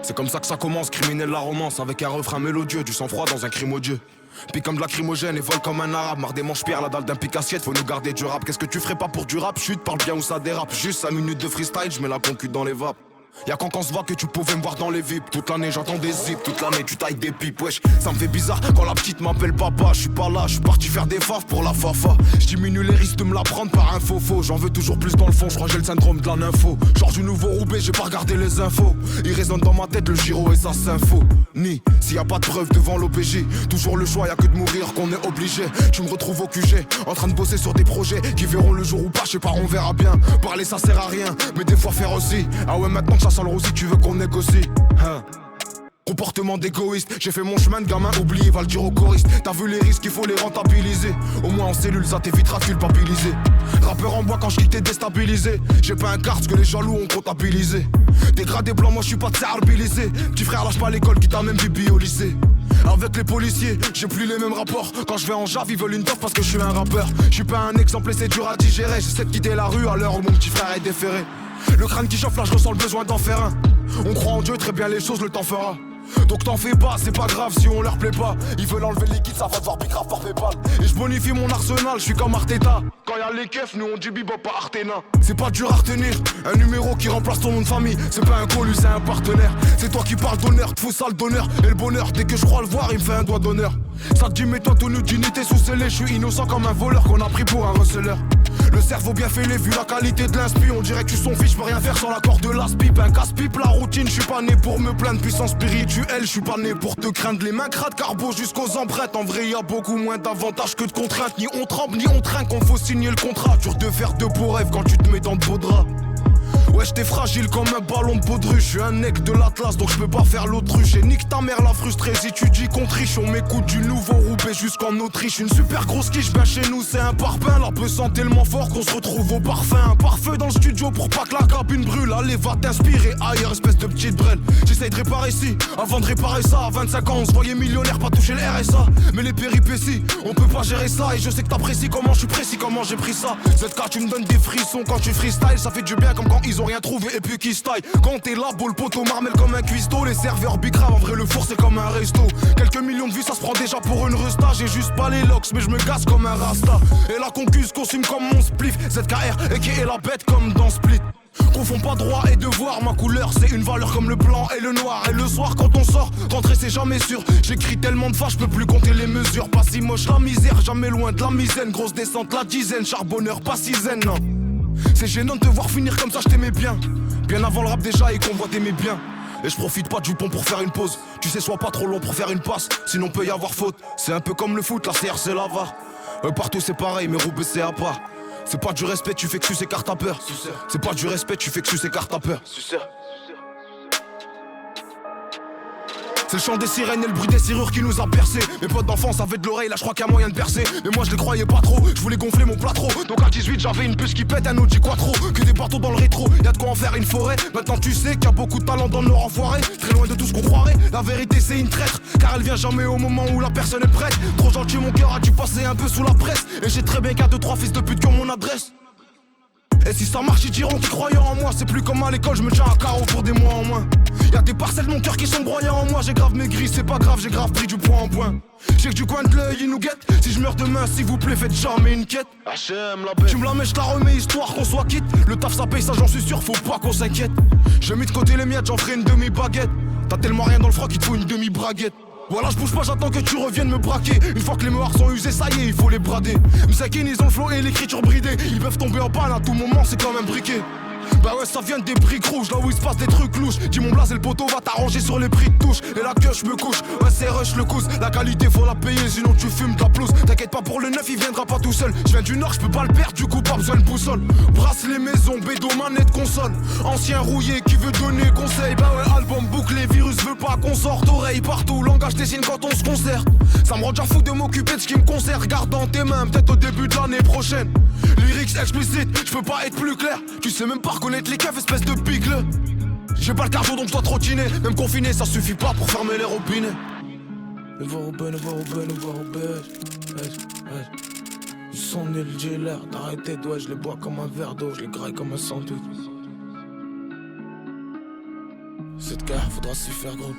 C'est comme ça que ça commence, criminel la romance. Avec un refrain mélodieux, du sang-froid dans un crime odieux. Puis comme de lacrymogène et vole comme un arabe. Marre des manches-pierres, la dalle d'un pic-assiette. Faut nous garder du rap. Qu'est-ce que tu ferais pas pour du rap? Chute, parle bien ou ça dérape. Juste 5 minutes de freestyle, j'mets la concu dans les vapes. Y'a quand on se voit que tu pouvais me voir dans les VIP. Toute l'année j'entends des zips, toute l'année tu tailles des pipes. Wesh, ça me fait bizarre quand la petite m'appelle papa. J'suis pas là, j'suis parti faire des faves pour la fafa. J'diminue les risques de me la prendre par un faux. J'en veux toujours plus dans le fond, j'crois j'ai le syndrome de la nympho. Genre du nouveau Roubaix, j'ai pas regardé les infos. Il résonne dans ma tête le Giro et sa sympho. Ni, s'il y a pas de preuve devant l'OPJ. Toujours le choix, y'a que de mourir qu'on est obligé. Tu me retrouves au QG, en train de bosser sur des projets qui verront le jour ou pas, j'sais pas, on verra bien. Parler ça sert à rien, mais des fois faire aussi. Ah ouais, maintenant que ça sent le rosy, tu veux qu'on négocie, hein. Comportement d'égoïste, j'ai fait mon chemin de gamin oublié, va le dire au choriste. T'as vu les risques, il faut les rentabiliser. Au moins en cellule, ça t'évitera de culpabiliser. Rappeur en bois quand je quitte t'es déstabilisé. J'ai pas un quart, ce que les jaloux ont comptabilisé. Dégradé blanc, moi je suis pas de petit frère lâche pas l'école qui t'a même bibi au lycée. Avec les policiers, j'ai plus les mêmes rapports. Quand je vais en jave, ils veulent une toffe parce que je suis un rappeur. Je suis pas un exemple et c'est dur à digérer. J'essaie de quitter la rue à l'heure où mon petit frère est déféré. Le crâne qui chauffe là, je ressens le besoin d'en faire un. On croit en Dieu, très bien les choses, le temps fera. Donc t'en fais pas, c'est pas grave si on leur plaît pas. Ils veulent enlever le liquide, ça va devoir big grave par Paypal. Et je bonifie mon arsenal, je suis comme Arteta. Quand y'a les keufs, nous on dit bebop pas Artena. C'est pas dur à retenir, un numéro qui remplace ton nom de famille. C'est pas un colu, c'est un partenaire. C'est toi qui parles d'honneur, te fous sale d'honneur. Et le bonheur, dès que je crois le voir, il me fait un doigt d'honneur. Ça te dit mets-toi tenue d'unité sous scellé. Je suis innocent comme un voleur qu'on a pris pour un receleur. Le cerveau bien fêlé, vu la qualité de l'inspi. On dirait que tu son fils, je peux rien faire sans l'accord de l'as-pipe. Un casse-pipe, la routine, je suis pas né pour me plaindre. Puissance spirituelle, je suis pas né pour te craindre. Les mains crades, carbo jusqu'aux empreintes. En vrai, y a beaucoup moins d'avantages que de contraintes. Ni on tremble, ni on trinque, on faut signer le contrat. Dur de faire de beaux rêves quand tu te mets dans de beaux draps. Ouais, j'étais fragile comme un ballon de baudruche. Je suis un mec de l'Atlas, donc je peux pas faire l'autruche. Et nique ta mère la frustrée si tu dis qu'on triche. On m'écoute du nouveau Roubaix jusqu'en Autriche. Une super grosse quiche, ben chez nous c'est un parpaing. La peu sent tellement fort qu'on se retrouve au parfum. Un pare-feu dans le studio pour pas que la cabine brûle. Allez, va t'inspirer ailleurs, espèce de petite brêle. J'essaye de réparer ci, avant de réparer ça. À 25 ans, on se voyait millionnaire, pas toucher le RSA. Mais les péripéties, on peut pas gérer ça. Et je sais que t'apprécies comment je suis précis, comment j'ai pris ça. ZK, tu me donnes des frissons quand tu freestyle. Ça fait du bien comme quand ils ont rien trouvé et puis qui se taille. Quand t'es là, beau le poteau marmelle comme un cuistot. Les serveurs bicrave, en vrai le four c'est comme un resto. Quelques millions de vues ça se prend déjà pour une resta. J'ai juste pas les locks mais je me gasse comme un rasta. Et la concuse consume comme mon spliff. ZKR et qui est la bête comme dans Split. Confonds pas droit et devoir, ma couleur c'est une valeur comme le blanc et le noir. Et le soir quand on sort, rentrer c'est jamais sûr. J'écris tellement de fois, je peux plus compter les mesures. Pas si moche la misère, jamais loin de la misaine. Grosse descente la dizaine, charbonneur pas si zen non. C'est gênant de te voir finir comme ça, je t'aimais bien. Bien avant le rap déjà et qu'on voit t'aimer bien. Et je profite pas du pont pour faire une pause. Tu sais, sois pas trop long pour faire une passe, sinon peut y avoir faute. C'est un peu comme le foot, la CR c'est la VAR. Partout c'est pareil, mais Roubaix c'est à part. C'est pas du respect, tu fais que tu écartes ta peur. C'est pas du respect, tu fais que tu écartes ta peur. C'est le chant des sirènes et le bruit des serrures qui nous a percé. Mes potes d'enfance avaient de l'oreille, là je crois qu'il y a moyen de percer. Mais moi je les croyais pas trop, je voulais gonfler mon plâtreau. Donc à 18 j'avais une puce qui pète, un Audi Quattro. Que des bateaux dans le rétro, y'a de quoi en faire une forêt. Maintenant tu sais qu'il y a beaucoup de talent dans nos enfoirés. Très loin de tout ce qu'on croirait, la vérité c'est une traître. Car elle vient jamais au moment où la personne est prête. Trop gentil mon cœur a dû passer un peu sous la presse. Et j'ai très bien qu'il y a 2-3 fils de pute qui ont mon adresse. Et si ça marche ils diront qu'ils croyaient en moi. C'est plus comme à l'école, je me tiens à carreau pour des mois en moins. Y'a des parcelles de mon cœur qui sont broyées en moi. J'ai grave maigri, c'est pas grave, j'ai grave pris du point en point. J'ai que du coin de l'œil, ils nous guettent. Si je meurs demain, s'il vous plaît, faites jamais une quête. HM, la bête. Tu me la mets, je la remets, histoire qu'on soit quitte. Le taf ça paye, ça j'en suis sûr, faut pas qu'on s'inquiète. J'ai mis de côté les miettes, j'en ferai une demi-baguette. T'as tellement rien dans le froc, il te faut une demi-braguette. Voilà, je bouge pas, j'attends que tu reviennes me braquer. Une fois que les mémoires sont usés, ça y est, il faut les brader. Msakin, ils ont le flow et l'écriture bridée. Ils peuvent tomber en panne à tout moment, c'est comme un briquet. Bah ouais, ça vient des briques rouges, là où il se passe des trucs louches. Dis mon blaze et le poteau va t'arranger sur les prix de touche. Et la queue, je me couche, ouais c'est rush le cousse. La qualité faut la payer, sinon tu fumes ta pelouse. T'inquiète pas pour le neuf, il viendra pas tout seul. Je viens du nord, je peux pas le perdre, du coup pas besoin de boussole. Brasse les maisons, bédo, manette, console. Ancien rouillé qui veut donner conseil. Bah ouais, album bouclé, virus veut pas qu'on sorte. Oreille partout, langage des signes quand on se concerte. Ça me rend déjà fou de m'occuper de ce qui me concerne. Garde dans tes mains, peut-être au début de l'année prochaine. Lyrics explicite, je peux pas être plus clair. Tu sais même pas reconnaître les keufs, espèce de picle. J'ai pas le cardio donc je dois trottiner. Même confiné, ça suffit pas pour fermer les robinets. Le voir au ben, le voir au ben, le voir au ben. Ils sont nuls, j'ai l'air d'arrêter de ouais, je les bois comme un verre d'eau, je les graille comme un sandwich. Cette cœur, faudra s'y faire gros.